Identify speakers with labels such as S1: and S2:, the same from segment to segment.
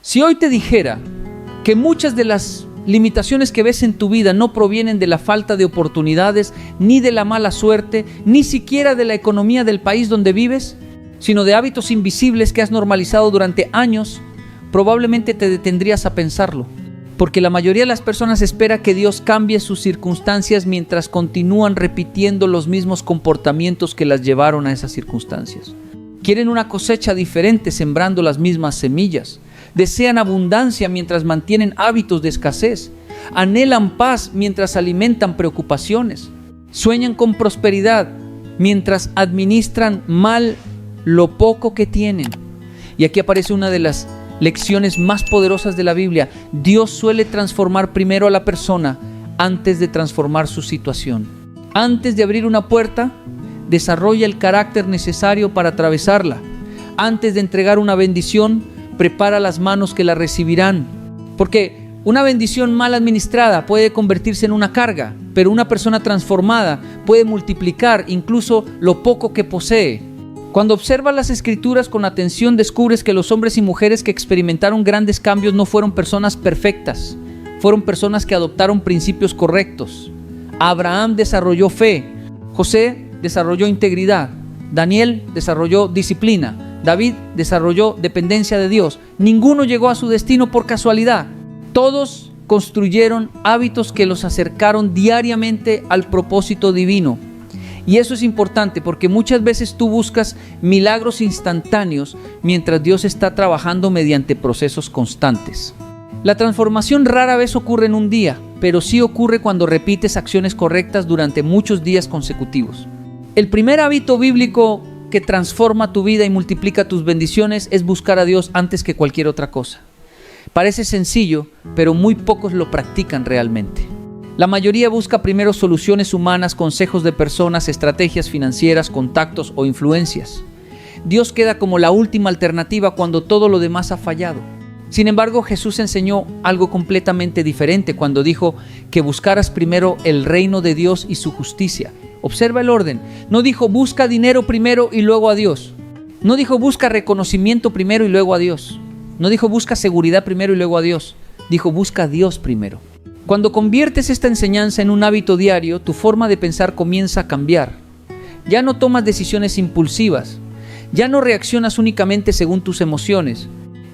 S1: Si hoy te dijera que muchas de las limitaciones que ves en tu vida no provienen de la falta de oportunidades, ni de la mala suerte, ni siquiera de la economía del país donde vives, sino de hábitos invisibles que has normalizado durante años, probablemente te detendrías a pensarlo. Porque la mayoría de las personas espera que Dios cambie sus circunstancias mientras continúan repitiendo los mismos comportamientos que las llevaron a esas circunstancias. Quieren una cosecha diferente sembrando las mismas semillas. Desean abundancia mientras mantienen hábitos de escasez. Anhelan paz mientras alimentan preocupaciones. Sueñan con prosperidad mientras administran mal lo poco que tienen. Y aquí aparece una de las lecciones más poderosas de la Biblia. Dios suele transformar primero a la persona antes de transformar su situación. Antes de abrir una puerta, desarrolla el carácter necesario para atravesarla. Antes de entregar una bendición, prepara las manos que la recibirán. Porque una bendición mal administrada puede convertirse en una carga, pero una persona transformada puede multiplicar incluso lo poco que posee. Cuando observas las Escrituras con atención, descubres que los hombres y mujeres que experimentaron grandes cambios no fueron personas perfectas, fueron personas que adoptaron principios correctos. Abraham desarrolló fe, José desarrolló integridad, Daniel desarrolló disciplina, David desarrolló dependencia de Dios. Ninguno llegó a su destino por casualidad. Todos construyeron hábitos que los acercaron diariamente al propósito divino. Y eso es importante porque muchas veces tú buscas milagros instantáneos mientras Dios está trabajando mediante procesos constantes. La transformación rara vez ocurre en un día, pero sí ocurre cuando repites acciones correctas durante muchos días consecutivos. El primer hábito bíblico que transforma tu vida y multiplica tus bendiciones es buscar a Dios antes que cualquier otra cosa. Parece sencillo, pero muy pocos lo practican realmente. La mayoría busca primero soluciones humanas, consejos de personas, estrategias financieras, contactos o influencias. Dios queda como la última alternativa cuando todo lo demás ha fallado. Sin embargo, Jesús enseñó algo completamente diferente cuando dijo que buscaras primero el reino de Dios y su justicia. Observa el orden. No dijo busca dinero primero y luego a Dios. No dijo busca reconocimiento primero y luego a Dios. No dijo busca seguridad primero y luego a Dios. Dijo busca a Dios primero. Cuando conviertes esta enseñanza en un hábito diario, tu forma de pensar comienza a cambiar. Ya no tomas decisiones impulsivas. Ya no reaccionas únicamente según tus emociones.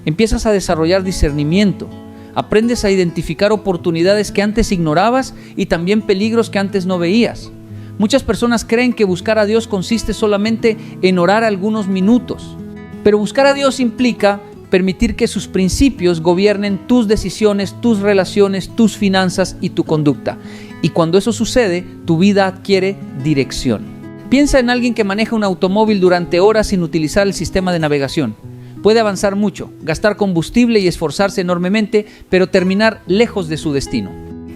S1: Empiezas a desarrollar discernimiento. Aprendes a identificar oportunidades que antes ignorabas y también peligros que antes no veías. Muchas personas creen que buscar a Dios consiste solamente en orar algunos minutos. Pero buscar a Dios implica permitir que sus principios gobiernen tus decisiones, tus relaciones, tus finanzas y tu conducta. Y cuando eso sucede, tu vida adquiere dirección. Piensa en alguien que maneja un automóvil durante horas sin utilizar el sistema de navegación. Puede avanzar mucho, gastar combustible y esforzarse enormemente, pero terminar lejos de su destino.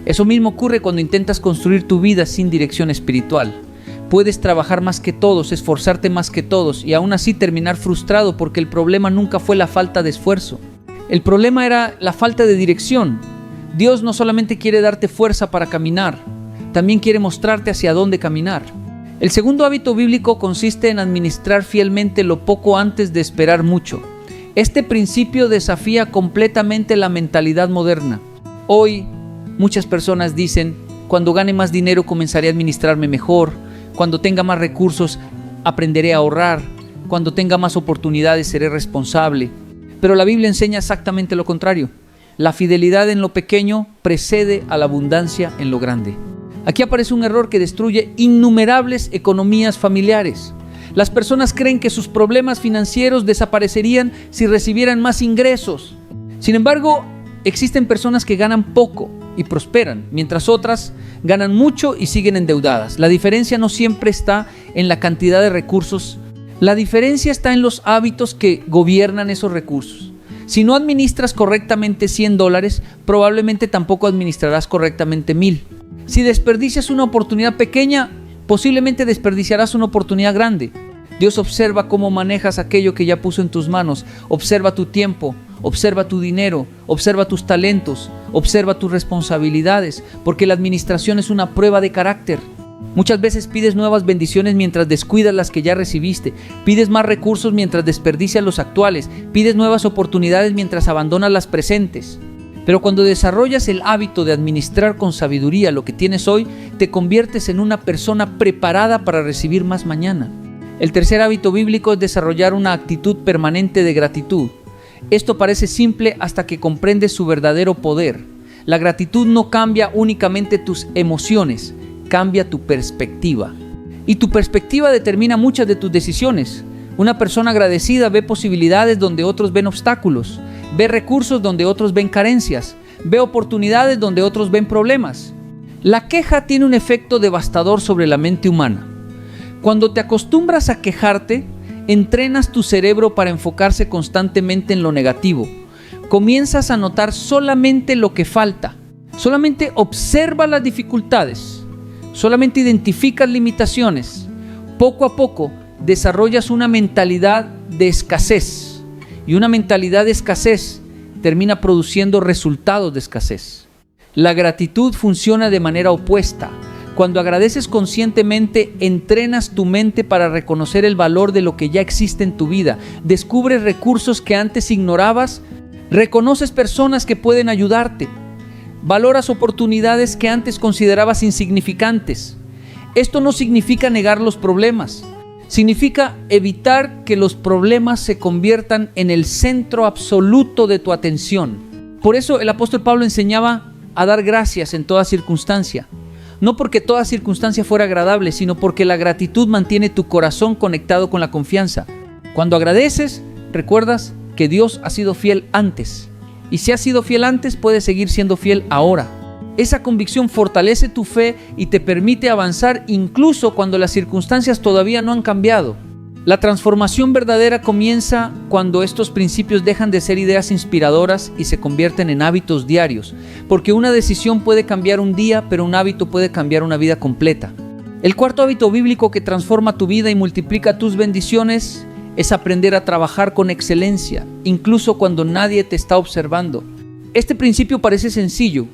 S1: Eso mismo ocurre cuando intentas construir tu vida sin dirección espiritual. Puedes trabajar más que todos, esforzarte más que todos y aún así terminar frustrado porque el problema nunca fue la falta de esfuerzo. El problema era la falta de dirección. Dios no solamente quiere darte fuerza para caminar, también quiere mostrarte hacia dónde caminar. El segundo hábito bíblico consiste en administrar fielmente lo poco antes de esperar mucho. Este principio desafía completamente la mentalidad moderna. Hoy muchas personas dicen, cuando gane más dinero comenzaré a administrarme mejor. Cuando tenga más recursos, aprenderé a ahorrar. Cuando tenga más oportunidades, seré responsable. Pero la Biblia enseña exactamente lo contrario. La fidelidad en lo pequeño precede a la abundancia en lo grande. Aquí aparece un error que destruye innumerables economías familiares. Las personas creen que sus problemas financieros desaparecerían si recibieran más ingresos. Sin embargo, existen personas que ganan poco y prosperan, mientras otras ganan mucho y siguen endeudadas. La diferencia no siempre está en la cantidad de recursos. La diferencia está en los hábitos que gobiernan esos recursos. Si no administras correctamente $100, probablemente tampoco administrarás correctamente 1,000. Si desperdicias una oportunidad pequeña, posiblemente desperdiciarás una oportunidad grande. Dios observa cómo manejas aquello que ya puso en tus manos. Observa tu tiempo, observa tu dinero, observa tus talentos, observa tus responsabilidades, porque la administración es una prueba de carácter. Muchas veces pides nuevas bendiciones mientras descuidas las que ya recibiste. Pides más recursos mientras desperdicias los actuales. Pides nuevas oportunidades mientras abandonas las presentes. Pero cuando desarrollas el hábito de administrar con sabiduría lo que tienes hoy, te conviertes en una persona preparada para recibir más mañana. El tercer hábito bíblico es desarrollar una actitud permanente de gratitud. Esto parece simple hasta que comprendes su verdadero poder. La gratitud no cambia únicamente tus emociones, cambia tu perspectiva. Y tu perspectiva determina muchas de tus decisiones. Una persona agradecida ve posibilidades donde otros ven obstáculos, ve recursos donde otros ven carencias, ve oportunidades donde otros ven problemas. La queja tiene un efecto devastador sobre la mente humana. Cuando te acostumbras a quejarte, entrenas tu cerebro para enfocarse constantemente en lo negativo. Comienzas a notar solamente lo que falta. Solamente observa las dificultades. Solamente identificas limitaciones. Poco a poco desarrollas una mentalidad de escasez. Y una mentalidad de escasez termina produciendo resultados de escasez. La gratitud funciona de manera opuesta. Cuando agradeces conscientemente, entrenas tu mente para reconocer el valor de lo que ya existe en tu vida. Descubres recursos que antes ignorabas. Reconoces personas que pueden ayudarte. Valoras oportunidades que antes considerabas insignificantes. Esto no significa negar los problemas. Significa evitar que los problemas se conviertan en el centro absoluto de tu atención. Por eso el apóstol Pablo enseñaba a dar gracias en toda circunstancia. No porque toda circunstancia fuera agradable, sino porque la gratitud mantiene tu corazón conectado con la confianza. Cuando agradeces, recuerdas que Dios ha sido fiel antes. Y si ha sido fiel antes, puede seguir siendo fiel ahora. Esa convicción fortalece tu fe y te permite avanzar incluso cuando las circunstancias todavía no han cambiado. La transformación verdadera comienza cuando estos principios dejan de ser ideas inspiradoras y se convierten en hábitos diarios. Porque una decisión puede cambiar un día, pero un hábito puede cambiar una vida completa. El cuarto hábito bíblico que transforma tu vida y multiplica tus bendiciones es aprender a trabajar con excelencia, incluso cuando nadie te está observando. Este principio parece sencillo,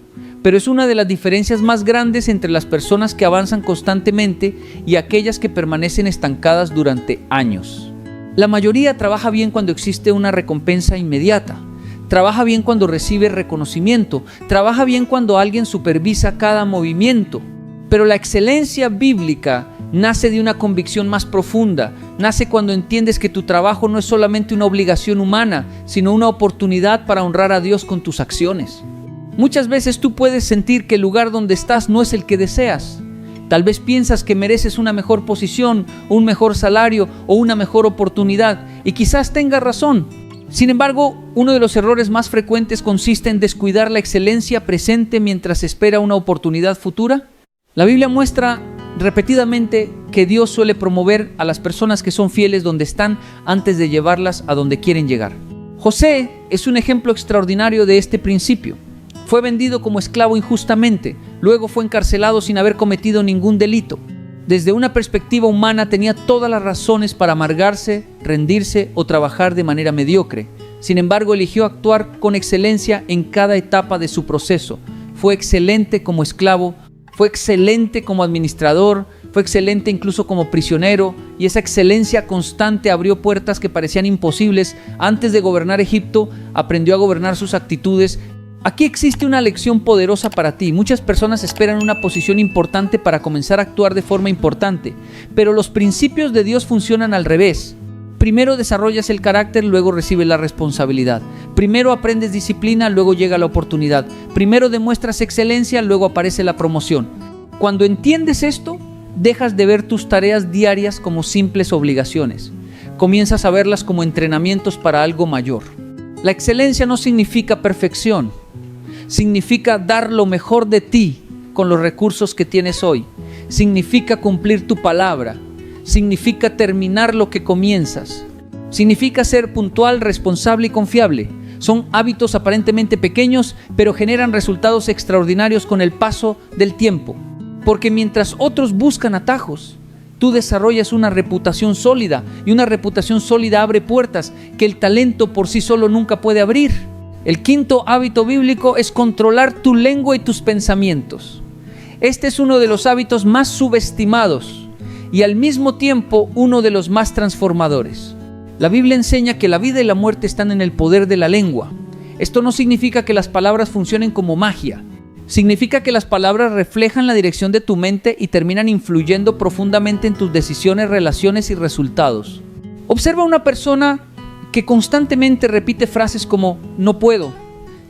S1: pero es una de las diferencias más grandes entre las personas que avanzan constantemente y aquellas que permanecen estancadas durante años. La mayoría trabaja bien cuando existe una recompensa inmediata, trabaja bien cuando recibe reconocimiento, trabaja bien cuando alguien supervisa cada movimiento, pero la excelencia bíblica nace de una convicción más profunda, nace cuando entiendes que tu trabajo no es solamente una obligación humana, sino una oportunidad para honrar a Dios con tus acciones. Muchas veces tú puedes sentir que el lugar donde estás no es el que deseas. Tal vez piensas que mereces una mejor posición, un mejor salario o una mejor oportunidad, y quizás tengas razón. Sin embargo, uno de los errores más frecuentes consiste en descuidar la excelencia presente mientras espera una oportunidad futura. La Biblia muestra repetidamente que Dios suele promover a las personas que son fieles donde están antes de llevarlas a donde quieren llegar. José es un ejemplo extraordinario de este principio. Fue vendido como esclavo injustamente, luego fue encarcelado sin haber cometido ningún delito. Desde una perspectiva humana tenía todas las razones para amargarse, rendirse o trabajar de manera mediocre. Sin embargo, eligió actuar con excelencia en cada etapa de su proceso. Fue excelente como esclavo, fue excelente como administrador, fue excelente incluso como prisionero, y esa excelencia constante abrió puertas que parecían imposibles. Antes de gobernar Egipto, aprendió a gobernar sus actitudes. Aquí existe una lección poderosa para ti. Muchas personas esperan una posición importante para comenzar a actuar de forma importante, pero los principios de Dios funcionan al revés. Primero desarrollas el carácter, luego recibes la responsabilidad. Primero aprendes disciplina, luego llega la oportunidad. Primero demuestras excelencia, luego aparece la promoción. Cuando entiendes esto, dejas de ver tus tareas diarias como simples obligaciones. Comienzas a verlas como entrenamientos para algo mayor. La excelencia no significa perfección. Significa dar lo mejor de ti con los recursos que tienes hoy. Significa cumplir tu palabra. Significa terminar lo que comienzas. Significa ser puntual, responsable y confiable. Son hábitos aparentemente pequeños, pero generan resultados extraordinarios con el paso del tiempo. Porque mientras otros buscan atajos, tú desarrollas una reputación sólida, y una reputación sólida abre puertas que el talento por sí solo nunca puede abrir. El quinto hábito bíblico es controlar tu lengua y tus pensamientos. Este es uno de los hábitos más subestimados y al mismo tiempo uno de los más transformadores. La Biblia enseña que la vida y la muerte están en el poder de la lengua. Esto no significa que las palabras funcionen como magia. Significa que las palabras reflejan la dirección de tu mente y terminan influyendo profundamente en tus decisiones, relaciones y resultados. Observa a una persona que constantemente repite frases como no puedo,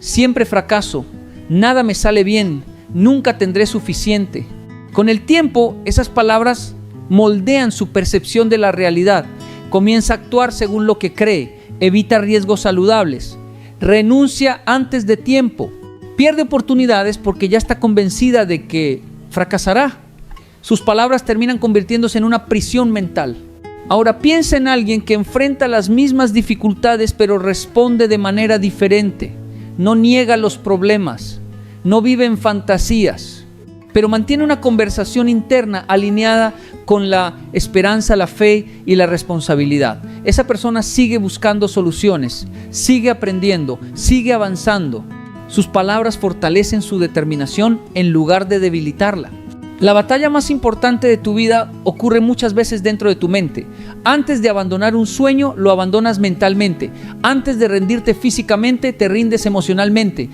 S1: siempre fracaso, nada me sale bien, nunca tendré suficiente. Con el tiempo, esas palabras moldean su percepción de la realidad. Comienza a actuar según lo que cree, evita riesgos saludables, renuncia antes de tiempo, pierde oportunidades porque ya está convencida de que fracasará. Sus palabras terminan convirtiéndose en una prisión mental. Ahora piensa en alguien que enfrenta las mismas dificultades pero responde de manera diferente. No niega los problemas, no vive en fantasías, pero mantiene una conversación interna alineada con la esperanza, la fe y la responsabilidad. Esa persona sigue buscando soluciones, sigue aprendiendo, sigue avanzando. Sus palabras fortalecen su determinación en lugar de debilitarla. La batalla más importante de tu vida ocurre muchas veces dentro de tu mente. Antes de abandonar un sueño, lo abandonas mentalmente. Antes de rendirte físicamente, te rindes emocionalmente.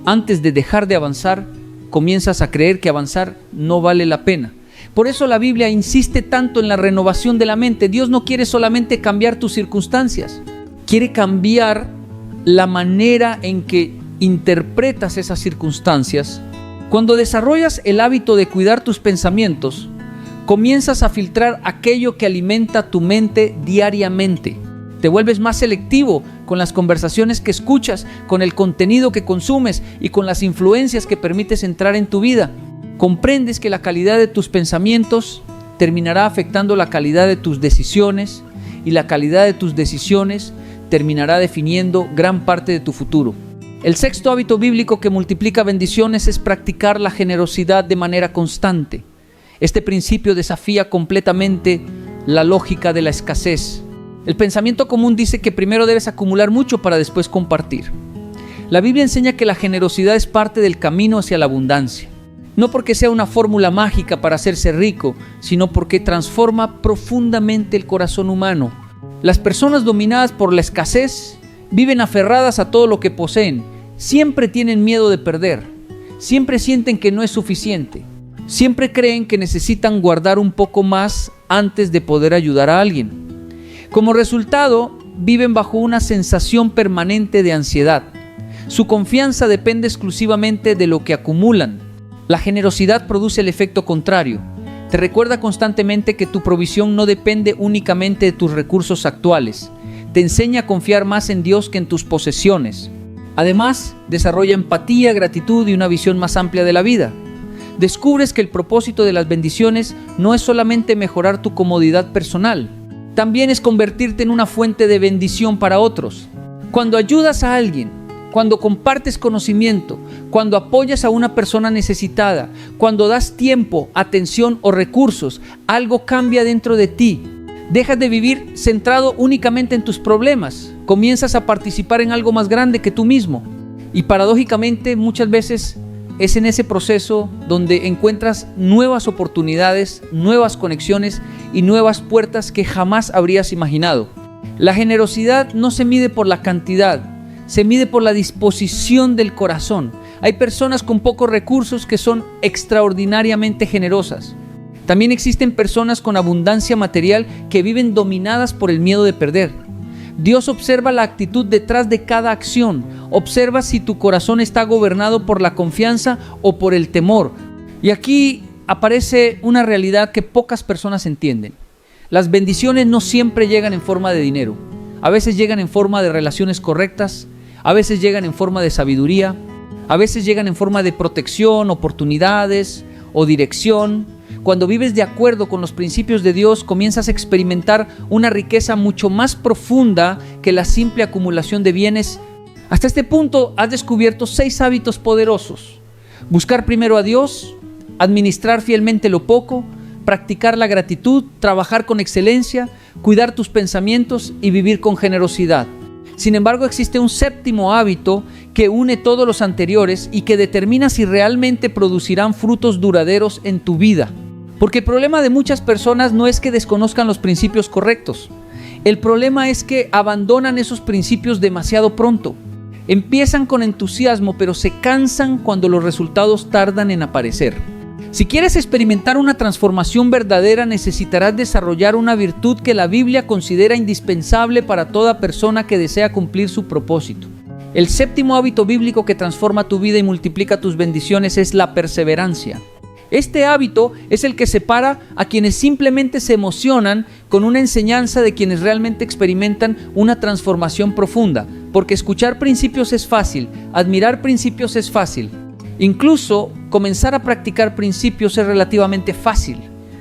S1: Antes de dejar de avanzar, comienzas a creer que avanzar no vale la pena. Por eso la Biblia insiste tanto en la renovación de la mente. Dios no quiere solamente cambiar tus circunstancias, quiere cambiar la manera en que interpretas esas circunstancias. Cuando desarrollas el hábito de cuidar tus pensamientos, comienzas a filtrar aquello que alimenta tu mente diariamente. Te vuelves más selectivo con las conversaciones que escuchas, con el contenido que consumes y con las influencias que permites entrar en tu vida. Comprendes que la calidad de tus pensamientos terminará afectando la calidad de tus decisiones y la calidad de tus decisiones terminará definiendo gran parte de tu futuro. El sexto hábito bíblico que multiplica bendiciones es practicar la generosidad de manera constante. Este principio desafía completamente la lógica de la escasez. El pensamiento común dice que primero debes acumular mucho para después compartir. La Biblia enseña que la generosidad es parte del camino hacia la abundancia. No porque sea una fórmula mágica para hacerse rico, sino porque transforma profundamente el corazón humano. Las personas dominadas por la escasez viven aferradas a todo lo que poseen, siempre tienen miedo de perder, siempre sienten que no es suficiente, siempre creen que necesitan guardar un poco más antes de poder ayudar a alguien. Como resultado, viven bajo una sensación permanente de ansiedad. Su confianza depende exclusivamente de lo que acumulan. La generosidad produce el efecto contrario. Te recuerda constantemente que tu provisión no depende únicamente de tus recursos actuales. Te enseña a confiar más en Dios que en tus posesiones. Además, desarrolla empatía, gratitud y una visión más amplia de la vida. Descubres que el propósito de las bendiciones no es solamente mejorar tu comodidad personal, también es convertirte en una fuente de bendición para otros. Cuando ayudas a alguien, cuando compartes conocimiento, cuando apoyas a una persona necesitada, cuando das tiempo, atención o recursos, algo cambia dentro de ti. Dejas de vivir centrado únicamente en tus problemas. Comienzas a participar en algo más grande que tú mismo. Y paradójicamente muchas veces es en ese proceso donde encuentras nuevas oportunidades, nuevas conexiones y nuevas puertas que jamás habrías imaginado. La generosidad no se mide por la cantidad, se mide por la disposición del corazón. Hay personas con pocos recursos que son extraordinariamente generosas. También existen personas con abundancia material que viven dominadas por el miedo de perder. Dios observa la actitud detrás de cada acción. Observa si tu corazón está gobernado por la confianza o por el temor. Y aquí aparece una realidad que pocas personas entienden. Las bendiciones no siempre llegan en forma de dinero. A veces llegan en forma de relaciones correctas, a veces llegan en forma de sabiduría, a veces llegan en forma de protección, oportunidades o dirección. Cuando vives de acuerdo con los principios de Dios, comienzas a experimentar una riqueza mucho más profunda que la simple acumulación de bienes. Hasta este punto has descubierto 6 hábitos poderosos: buscar primero a Dios, administrar fielmente lo poco, practicar la gratitud, trabajar con excelencia, cuidar tus pensamientos y vivir con generosidad. Sin embargo, existe un 7º hábito que une todos los anteriores y que determina si realmente producirán frutos duraderos en tu vida. Porque el problema de muchas personas no es que desconozcan los principios correctos. El problema es que abandonan esos principios demasiado pronto. Empiezan con entusiasmo, pero se cansan cuando los resultados tardan en aparecer. Si quieres experimentar una transformación verdadera, necesitarás desarrollar una virtud que la Biblia considera indispensable para toda persona que desea cumplir su propósito. El séptimo hábito bíblico que transforma tu vida y multiplica tus bendiciones es la perseverancia. Este hábito es el que separa a quienes simplemente se emocionan con una enseñanza de quienes realmente experimentan una transformación profunda, porque escuchar principios es fácil, admirar principios es fácil. Incluso comenzar a practicar principios es relativamente fácil.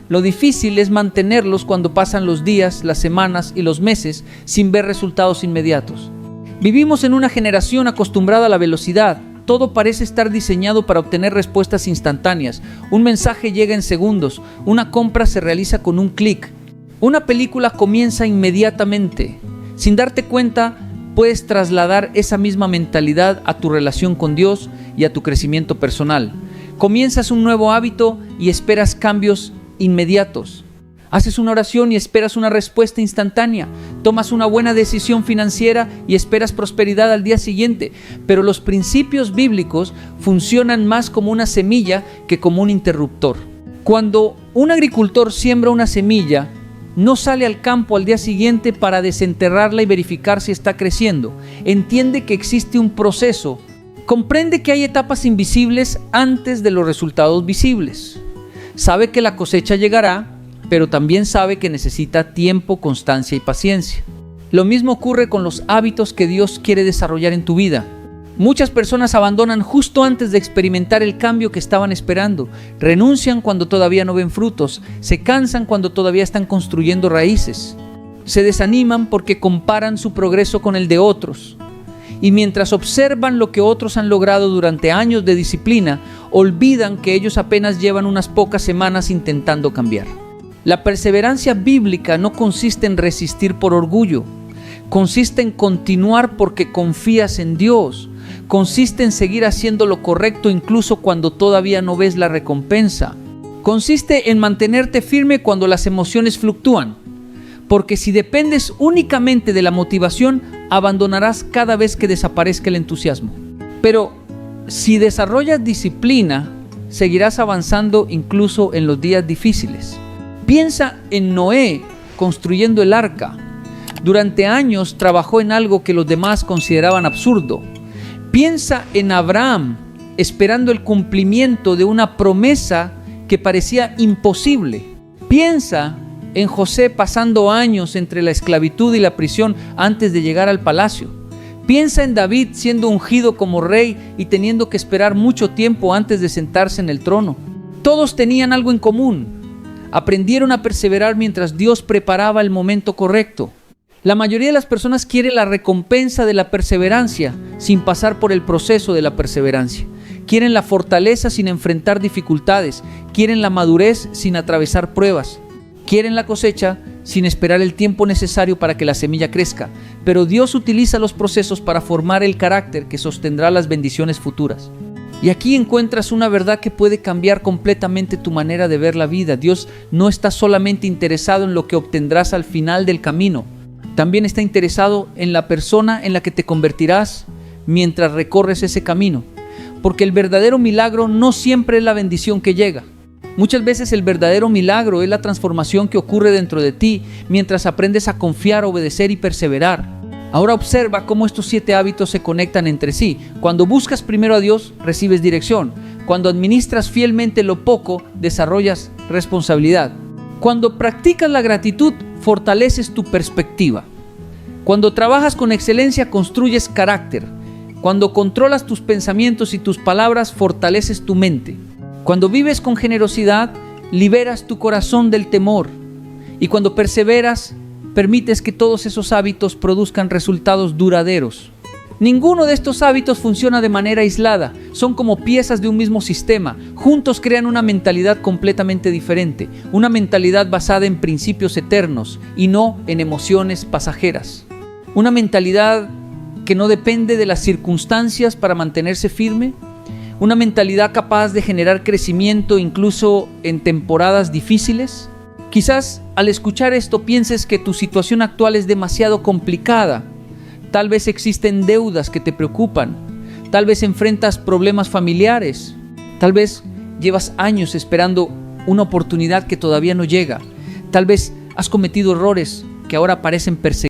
S1: Lo difícil es mantenerlos cuando pasan los días, las semanas y los meses sin ver resultados inmediatos. Vivimos en una generación acostumbrada a la velocidad. Todo parece estar diseñado para obtener respuestas instantáneas. Un mensaje llega en segundos. Una compra se realiza con un clic. Una película comienza inmediatamente. Sin darte cuenta, puedes trasladar esa misma mentalidad a tu relación con Dios y a tu crecimiento personal. Comienzas un nuevo hábito y esperas cambios inmediatos. Haces una oración y esperas una respuesta instantánea. Tomas una buena decisión financiera y esperas prosperidad al día siguiente. Pero los principios bíblicos funcionan más como una semilla que como un interruptor. Cuando un agricultor siembra una semilla, no sale al campo al día siguiente para desenterrarla y verificar si está creciendo. Entiende que existe un proceso. Comprende que hay etapas invisibles antes de los resultados visibles. Sabe que la cosecha llegará, pero también sabe que necesita tiempo, constancia y paciencia. Lo mismo ocurre con los hábitos que Dios quiere desarrollar en tu vida. Muchas personas abandonan justo antes de experimentar el cambio que estaban esperando. Renuncian cuando todavía no ven frutos. Se cansan cuando todavía están construyendo raíces. Se desaniman porque comparan su progreso con el de otros. Y mientras observan lo que otros han logrado durante años de disciplina, olvidan que ellos apenas llevan unas pocas semanas intentando cambiar. La perseverancia bíblica no consiste en resistir por orgullo. Consiste en continuar porque confías en Dios. Consiste en seguir haciendo lo correcto incluso cuando todavía no ves la recompensa. Consiste en mantenerte firme cuando las emociones fluctúan. Porque si dependes únicamente de la motivación, abandonarás cada vez que desaparezca el entusiasmo. Pero si desarrollas disciplina, seguirás avanzando incluso en los días difíciles. Piensa en Noé construyendo el arca. Durante años trabajó en algo que los demás consideraban absurdo. Piensa en Abraham esperando el cumplimiento de una promesa que parecía imposible. Piensa en José pasando años entre la esclavitud y la prisión antes de llegar al palacio. Piensa en David siendo ungido como rey y teniendo que esperar mucho tiempo antes de sentarse en el trono. Todos tenían algo en común. Aprendieron a perseverar mientras Dios preparaba el momento correcto. La mayoría de las personas quiere la recompensa de la perseverancia sin pasar por el proceso de la perseverancia. Quieren la fortaleza sin enfrentar dificultades. Quieren la madurez sin atravesar pruebas. Quieren la cosecha sin esperar el tiempo necesario para que la semilla crezca. Pero Dios utiliza los procesos para formar el carácter que sostendrá las bendiciones futuras. Y aquí encuentras una verdad que puede cambiar completamente tu manera de ver la vida. Dios no está solamente interesado en lo que obtendrás al final del camino. También está interesado en la persona en la que te convertirás mientras recorres ese camino. Porque el verdadero milagro no siempre es la bendición que llega. Muchas veces el verdadero milagro es la transformación que ocurre dentro de ti mientras aprendes a confiar, obedecer y perseverar. Ahora observa cómo estos 7 hábitos se conectan entre sí. Cuando buscas primero a Dios, recibes dirección. Cuando administras fielmente lo poco, desarrollas responsabilidad. Cuando practicas la gratitud, fortaleces tu perspectiva. Cuando trabajas con excelencia, construyes carácter. Cuando controlas tus pensamientos y tus palabras, fortaleces tu mente. Cuando vives con generosidad, liberas tu corazón del temor. Y cuando perseveras, permites que todos esos hábitos produzcan resultados duraderos. Ninguno de estos hábitos funciona de manera aislada, son como piezas de un mismo sistema. Juntos crean una mentalidad completamente diferente, una mentalidad basada en principios eternos y no en emociones pasajeras. Una mentalidad que no depende de las circunstancias para mantenerse firme, una mentalidad capaz de generar crecimiento incluso en temporadas difíciles. Quizás al escuchar esto pienses que tu situación actual es demasiado complicada. Tal vez existen deudas que te preocupan, tal vez enfrentas problemas familiares, tal vez llevas años esperando una oportunidad que todavía no llega, tal vez has cometido errores que ahora parecen perseguirte.